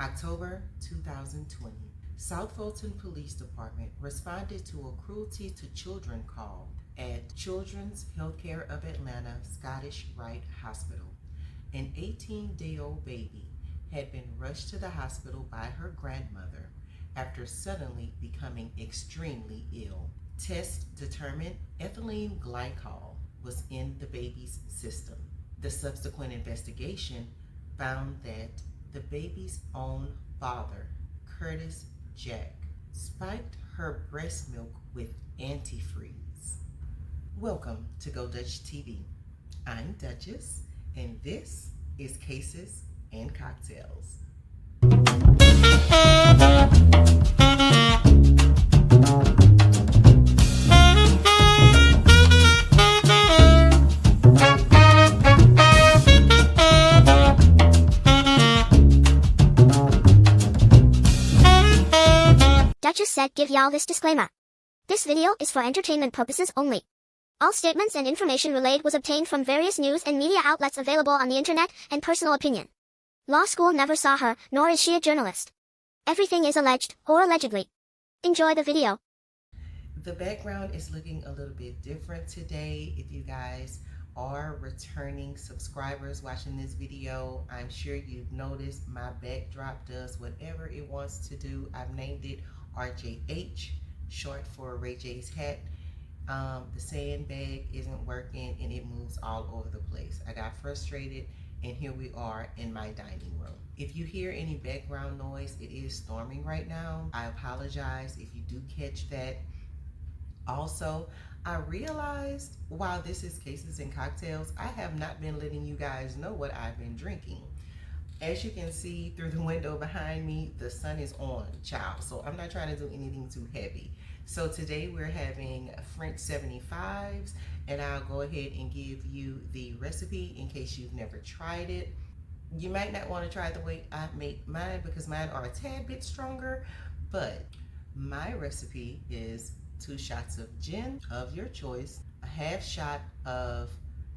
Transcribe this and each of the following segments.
October 2020. South Fulton Police Department responded to a cruelty to children call at Children's Healthcare of Atlanta Scottish Rite Hospital. An 18-day-old baby had been rushed to the hospital by her grandmother after suddenly becoming extremely ill. Tests determined ethylene glycol was in the baby's system. The subsequent investigation found that the baby's own father, Curtis Jack, spiked her breast milk with antifreeze. Welcome to Go Dutch TV. I'm Duchess, and this is Cases and Cocktails. Duchess said give y'all this disclaimer. This video is for entertainment purposes only. All statements and information relayed was obtained from various news and media outlets available on the internet and personal opinion. Law school never saw her, nor is she a journalist. Everything is alleged, or allegedly. Enjoy the video. The background is looking a little bit different today. If you guys are returning subscribers watching this video, I'm sure you've noticed my backdrop does whatever it wants to do. I've named it RJH, short for Ray J's hat. The sandbag isn't working and it moves all over the place. I got frustrated and here we are in my dining room. If you hear any background noise, it is storming right now. I apologize if you do catch that. Also, I realized while this is Cases and Cocktails, I have not been letting you guys know what I've been drinking. As you can see through the window behind me, the sun is on, child. So I'm not trying to do anything too heavy. So today we're having French 75s, and I'll go ahead and give you the recipe in case you've never tried it. You might not want to try it the way I make mine because mine are a tad bit stronger, but my recipe is 2 shots of gin of your choice, a half shot of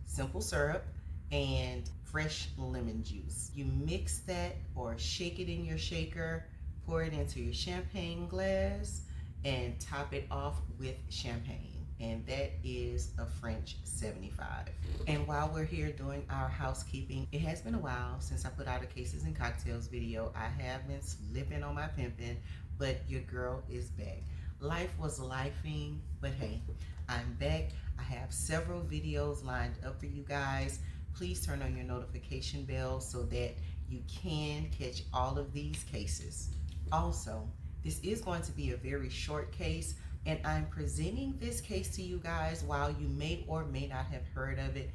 simple syrup, and fresh lemon juice. You mix that or shake it in your shaker, pour it into your champagne glass, and top it off with champagne. And that is a French 75. And while we're here doing our housekeeping, it has been a while since I put out a Cases and Cocktails video. I have been slipping on my pimping, but your girl is back. Life was lifing, but hey, I'm back. I have several videos lined up for you guys. Please turn on your notification bell so that you can catch all of these cases. Also, this is going to be a very short case, and I'm presenting this case to you guys while you may or may not have heard of it.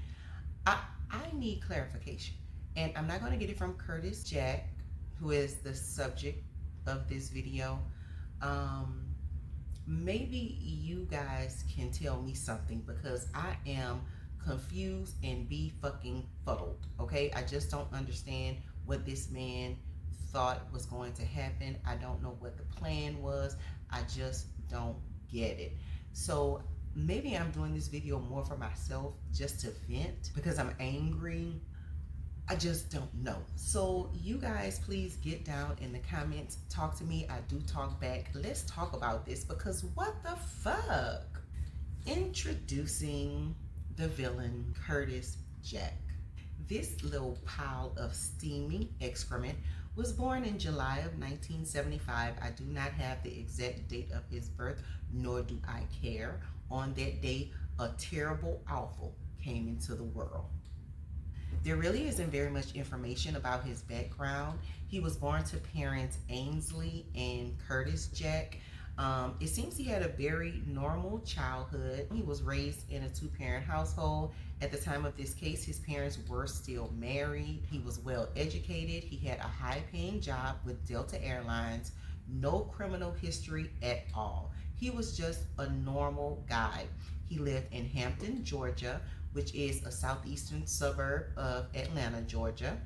I need clarification, and I'm not going to get it from Curtis Jack, who is the subject of this video. Maybe you guys can tell me something because I am confused and be fucking fuddled, okay? I just don't understand what this man thought was going to happen. I don't know what the plan was. I just don't get it. So maybe I'm doing this video more for myself just to vent because I'm angry. I just don't know. So you guys please get down in the comments, talk to me. I do talk back. Let's talk about this because what the fuck? Introducing the villain, Curtis Jack. This little pile of steaming excrement was born in July of 1975. I do not have the exact date of his birth, nor do I care. On that day, a terrible awful came into the world. There really isn't very much information about his background. He was born to parents Ainsley and Curtis Jack. It seems he had a very normal childhood. He was raised in a 2-parent household. At the time of this case, his parents were still married. He was well educated. He had a high-paying job with Delta Airlines. No criminal history at all. He was just a normal guy. He lived in Hampton, Georgia, which is a southeastern suburb of Atlanta, Georgia.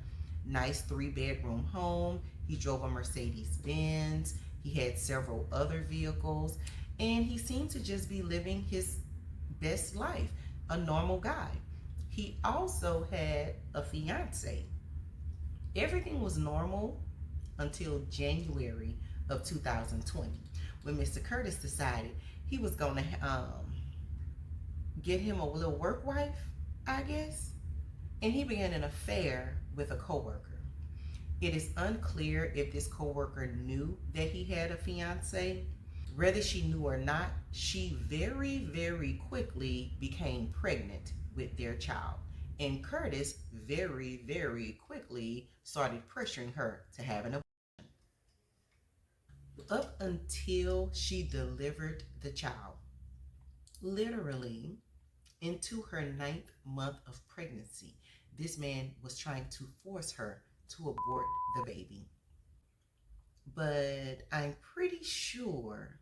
Nice 3-bedroom home. He drove a Mercedes-Benz. He had several other vehicles, and he seemed to just be living his best life, a normal guy. He also had a fiance. Everything was normal until January of 2020, when Mr. Curtis decided he was going to get him a little work wife, I guess, and he began an affair with a coworker. It is unclear if this coworker knew that he had a fiance. Whether she knew or not, she very, very quickly became pregnant with their child. And Curtis very, very quickly started pressuring her to have an abortion up until she delivered the child. Literally, into her ninth month of pregnancy, this man was trying to force her to abort the baby. But I'm pretty sure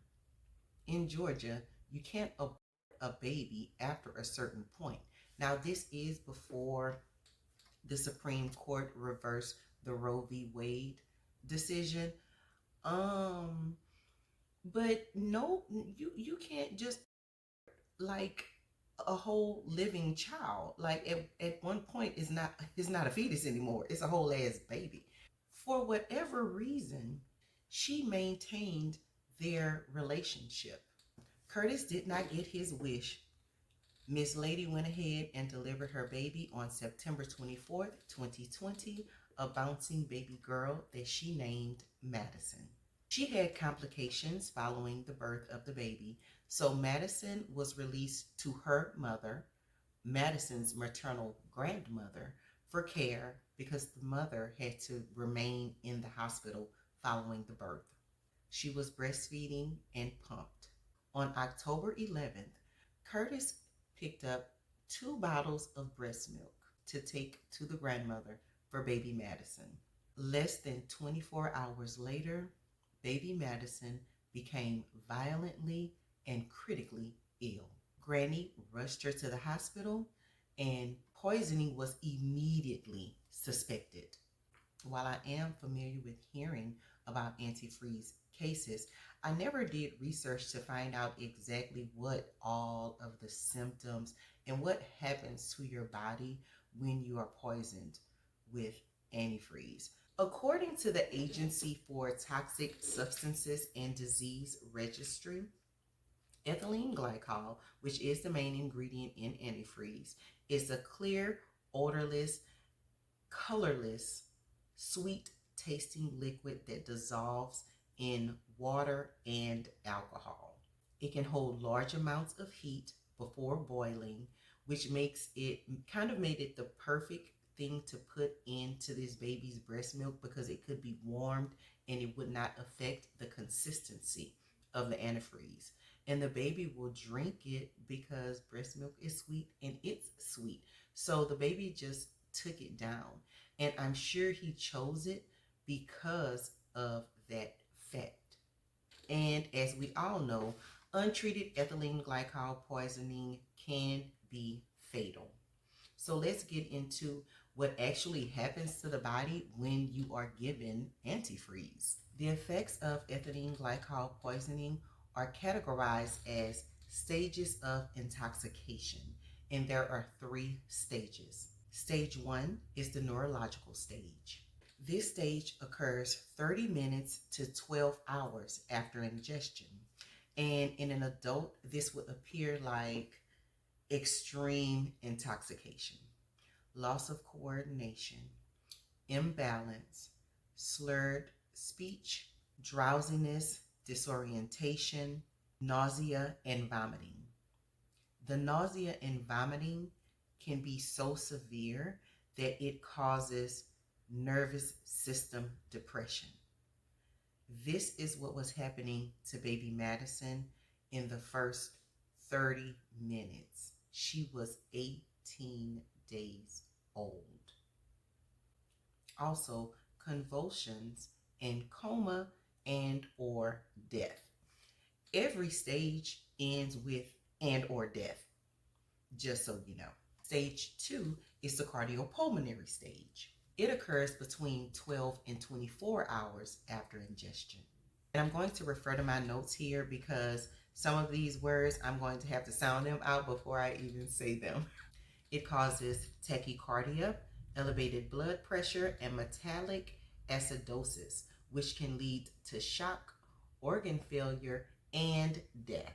in Georgia, you can't abort a baby after a certain point. Now, this is before the Supreme Court reversed the Roe v. Wade decision. Um, but no, you can't just like a whole living child. Like at one point, it's not a fetus anymore. It's a whole ass baby. For whatever reason, she maintained their relationship. Curtis did not get his wish. Miss Lady went ahead and delivered her baby on September 24th, 2020, a bouncing baby girl that she named Madison. She had complications following the birth of the baby, so Madison was released to her mother, Madison's maternal grandmother, for care because the mother had to remain in the hospital following the birth. She was breastfeeding and pumped. On October 11th, Curtis picked up 2 bottles of breast milk to take to the grandmother for baby Madison. Less than 24 hours later, baby Madison became violently and critically ill. Granny rushed her to the hospital, and poisoning was immediately suspected. While I am familiar with hearing about antifreeze cases, I never did research to find out exactly what all of the symptoms and what happens to your body when you are poisoned with antifreeze. According to the Agency for Toxic Substances and Disease Registry, ethylene glycol, which is the main ingredient in antifreeze, is a clear, odorless, colorless, sweet tasting liquid that dissolves in water and alcohol. It can hold large amounts of heat before boiling, which makes it kind of made it the perfect thing to put into this baby's breast milk because it could be warmed and it would not affect the consistency of the antifreeze. And the baby will drink it because breast milk is sweet and it's sweet. So the baby just took it down. And I'm sure he chose it because of that fact. And as we all know, untreated ethylene glycol poisoning can be fatal. So let's get into what actually happens to the body when you are given antifreeze. The effects of ethylene glycol poisoning are categorized as stages of intoxication, and there are 3 stages. Stage 1 is the neurological stage. This stage occurs 30 minutes to 12 hours after ingestion. And in an adult, this would appear like extreme intoxication, loss of coordination, imbalance, slurred speech, drowsiness, disorientation, nausea, and vomiting. The nausea and vomiting can be so severe that it causes nervous system depression. This is what was happening to baby Madison in the first 30 minutes. She was 18 days old. Also, convulsions and coma and or death. Every stage ends with and or death, just so you know. Stage 2 is the cardiopulmonary stage. It occurs between 12 and 24 hours after ingestion. And I'm going to refer to my notes here because some of these words I'm going to have to sound them out before I even say them. It causes tachycardia, elevated blood pressure, and metallic acidosis, which can lead to shock, organ failure, and death.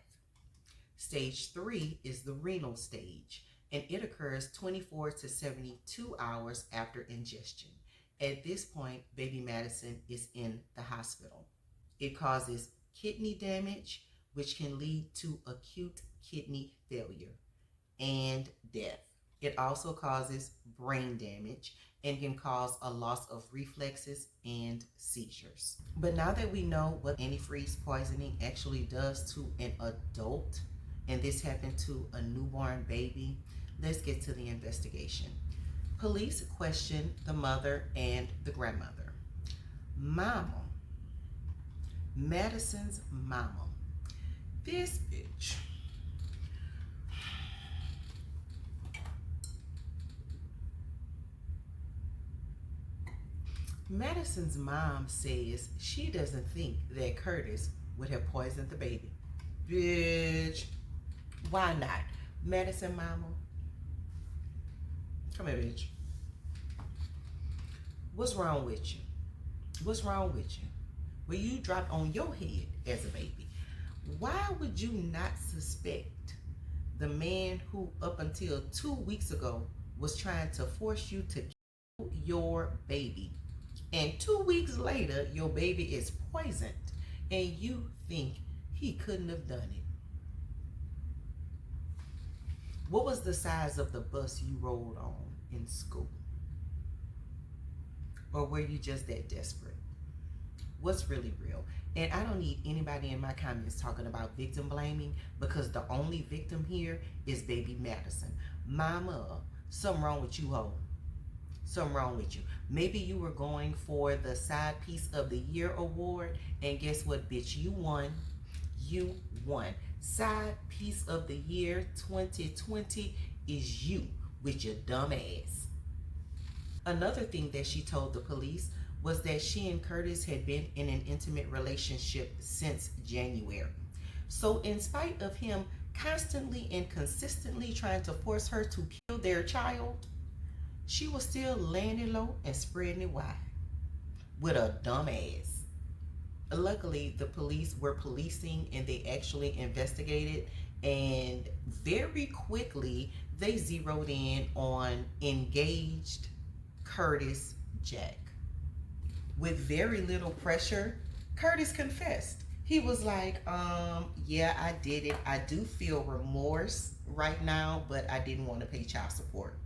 Stage 3 is the renal stage, and it occurs 24 to 72 hours after ingestion. At this point, baby Madison is in the hospital. It causes kidney damage, which can lead to acute kidney failure and death. It also causes brain damage and can cause a loss of reflexes and seizures. But now that we know what antifreeze poisoning actually does to an adult, and this happened to a newborn baby, let's get to the investigation. Police questioned the mother and the grandmother. Mama, Madison's mama, this bitch. Madison's mom says she doesn't think that Curtis would have poisoned the baby. Bitch, why not? Madison mama, come here, bitch. What's wrong with you? What's wrong with you? Well, you dropped on your head as a baby. Why would you not suspect the man who, up until 2 weeks ago, was trying to force you to kill your baby? And 2 weeks later, your baby is poisoned, and you think he couldn't have done it. What was the size of the bus you rode on in school? Or were you just that desperate? What's really real? And I don't need anybody in my comments talking about victim blaming, because the only victim here is baby Madison. Mama, something wrong with you, ho. Something wrong with you. Maybe you were going for the Side Piece of the Year award, and guess what, bitch? You won. You won. Side Piece of the Year 2020 is you with your dumb ass. Another thing that she told the police was that she and Curtis had been in an intimate relationship since January. So, in spite of him constantly and consistently trying to force her to kill their child, she was still laying it low and spreading it wide with a dumb ass. Luckily, the police were policing and they actually investigated, and very quickly they zeroed in on engaged Curtis Jack. With very little pressure, Curtis confessed. He was like, yeah, I did it. I do feel remorse right now, but I didn't want to pay child support.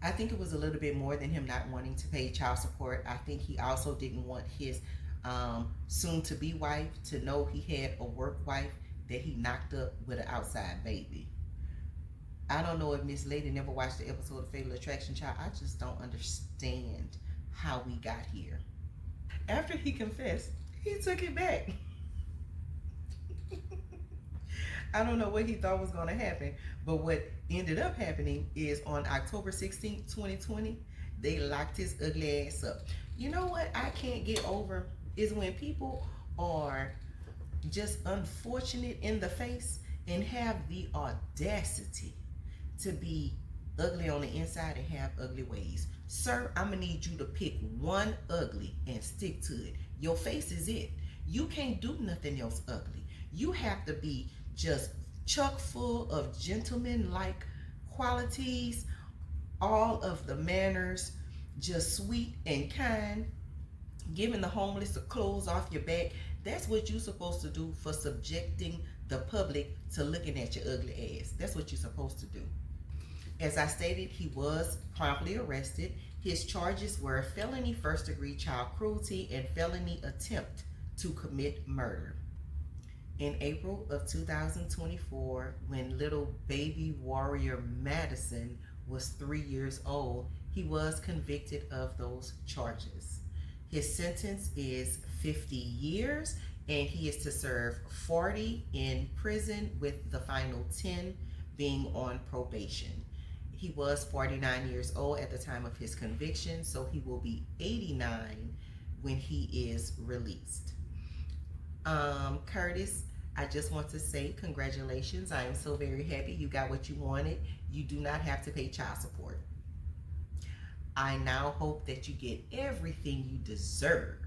I think it was a little bit more than him not wanting to pay child support. I think he also didn't want his soon to be wife to know he had a work wife that he knocked up with an outside baby. I don't know if Miss Lady never watched the episode of Fatal Attraction, child. I just don't understand how we got here. After he confessed, he took it back. I don't know what he thought was going to happen, but what ended up happening is on October 16th, 2020, they locked his ugly ass up. You know what I can't get over is when people are just unfortunate in the face and have the audacity to be ugly on the inside and have ugly ways. Sir, I'm gonna need you to pick one ugly and stick to it. Your face is it. You can't do nothing else ugly. You have to be just chock full of gentleman-like qualities, all of the manners, just sweet and kind, giving the homeless the clothes off your back. That's what you're supposed to do for subjecting the public to looking at your ugly ass. That's what you're supposed to do. As I stated, he was promptly arrested. His charges were felony first-degree child cruelty and felony attempt to commit murder. In April of 2024, when little baby warrior Madison was 3 years old, he was convicted of those charges. His sentence is 50 years, and he is to serve 40 in prison, with the final 10 being on probation. He was 49 years old at the time of his conviction, so he will be 89 when he is released. Curtis, I just want to say congratulations. I am so very happy you got what you wanted. You do not have to pay child support. I now hope that you get everything you deserve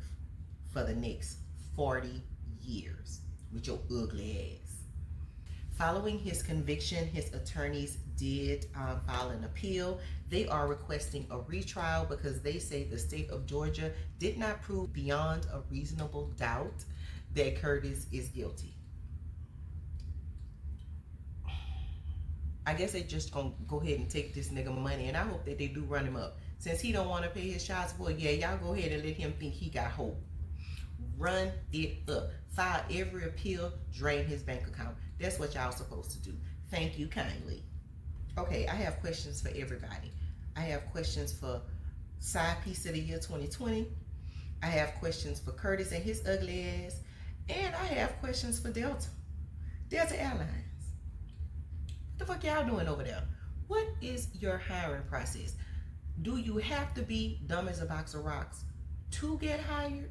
for the next 40 years with your ugly ass. Following his conviction, his attorneys did file an appeal. They are requesting a retrial because they say the state of Georgia did not prove beyond a reasonable doubt that Curtis is guilty. I guess they just gonna go ahead and take this nigga money, and I hope that they do run him up. Since he don't want to pay his child support, yeah, y'all go ahead and let him think he got hope. Run it up. File every appeal, drain his bank account. That's what y'all supposed to do. Thank you kindly. Okay, I have questions for everybody. I have questions for side piece of the year 2020. I have questions for Curtis and his ugly ass. And I have questions for Delta Airlines. What the fuck y'all doing over there? What is your hiring process? Do you have to be dumb as a box of rocks to get hired?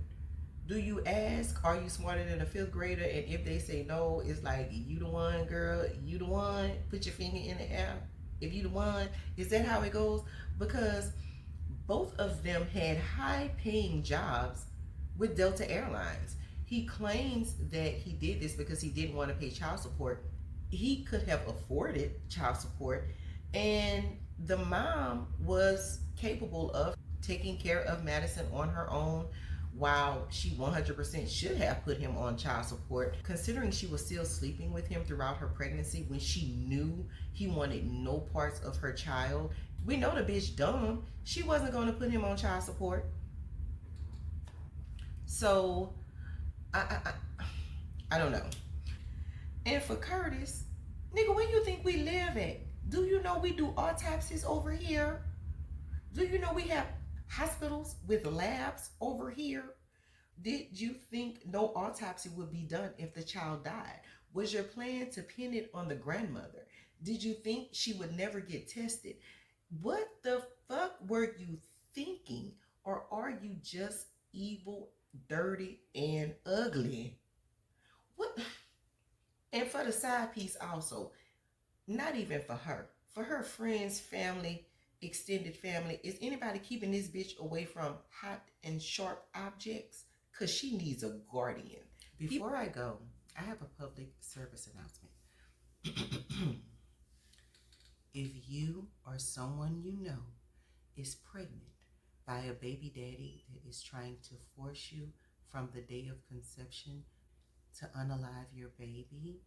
Do you ask, are you smarter than a fifth grader? And if they say no, it's like, you the one, girl, you the one, put your finger in the air. If you the one, is that how it goes? Because both of them had high paying jobs with Delta Airlines. He claims that he did this because he didn't want to pay child support. He could have afforded child support, and the mom was capable of taking care of Madison on her own, while she 100% should have put him on child support, considering she was still sleeping with him throughout her pregnancy when she knew he wanted no parts of her child. We know the bitch dumb. She wasn't going to put him on child support. So, I don't know. And for Curtis, nigga, where you think we live at? Do you know we do autopsies over here? Do you know we have hospitals with labs over here? Did you think no autopsy would be done if the child died? Was your plan to pin it on the grandmother? Did you think she would never get tested? What the fuck were you thinking? Or are you just evil, dirty, and ugly? What? And for the side piece also, not even for her friends, family, extended family, is anybody keeping this bitch away from hot and sharp objects? Because she needs a guardian. Before I go, I have a public service announcement. If you or someone you know is pregnant by a baby daddy that is trying to force you from the day of conception to unalive your baby,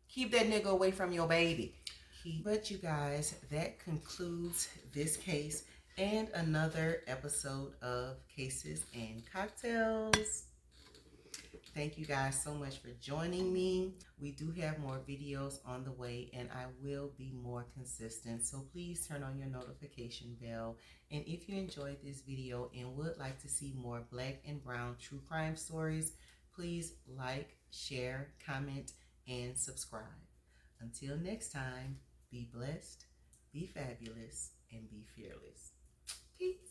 keep that nigga away from your baby. But you guys, that concludes this case and another episode of Cases and Cocktails. Thank you guys so much for joining me. We do have more videos on the way, and I will be more consistent. So please turn on your notification bell. And if you enjoyed this video and would like to see more Black and brown true crime stories, please like, share, comment, and subscribe. Until next time, be blessed, be fabulous, and be fearless. Peace.